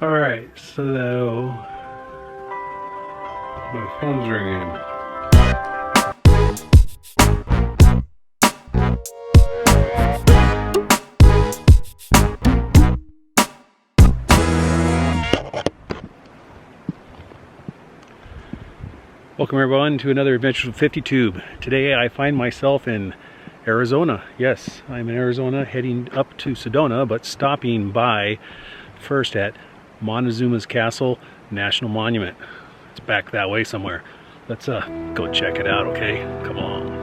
Alright, so my phone's ringing. Welcome everyone to another Adventures with 50 Tube. Today I find myself in Arizona. Yes, I'm in Arizona heading up to Sedona, but stopping by first at Montezuma Castle National Monument. It's back that way somewhere. Let's go check it out, okay? Come on.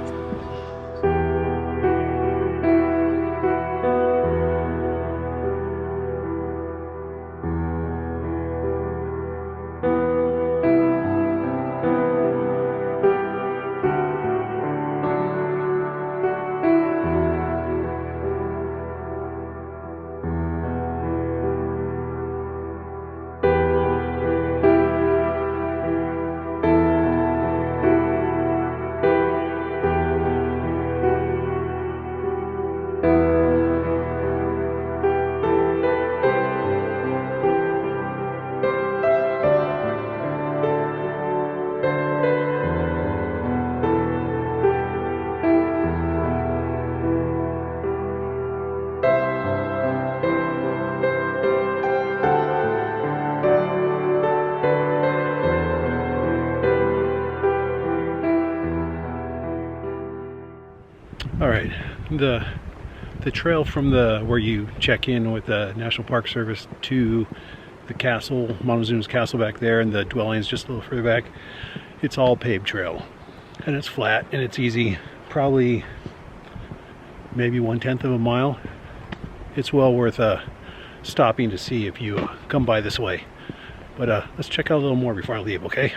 Alright, the trail from where you check in with the National Park Service to the castle, Montezuma's Castle back there, and the dwellings just a little further back, it's all paved trail. And it's flat and it's easy, probably maybe 1/10 of a mile. It's well worth stopping to see if you come by this way. But let's check out a little more before I leave, okay?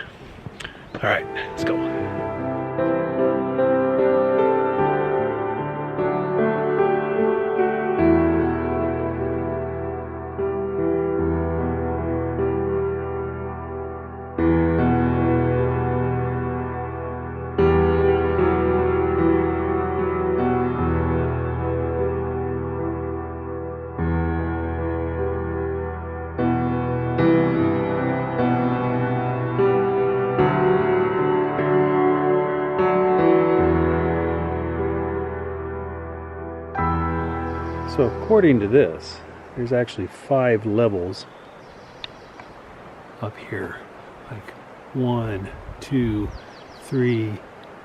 Alright, let's go. So according to this, there's actually 5 levels up here. Like 1, 2, 3,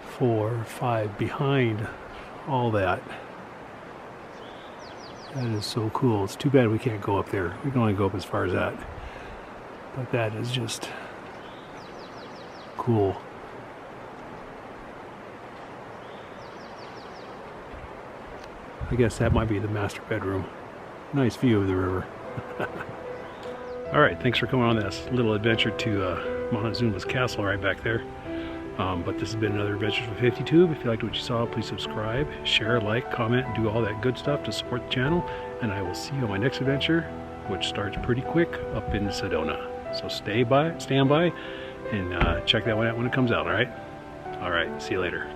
4, 5 behind all that. That is so cool. It's too bad we can't go up there. We can only go up as far as that. But that is just cool. I guess that might be the master bedroom. Nice view of the river. Alright, thanks for coming on this little adventure to Montezuma's Castle right back there. But this has been another Adventures with 50 Tube. If you liked what you saw, please subscribe, share, like, comment, and do all that good stuff to support the channel. And I will see you on my next adventure, which starts pretty quick up in Sedona. So stand by, and check that one out when it comes out, alright? Alright, see you later.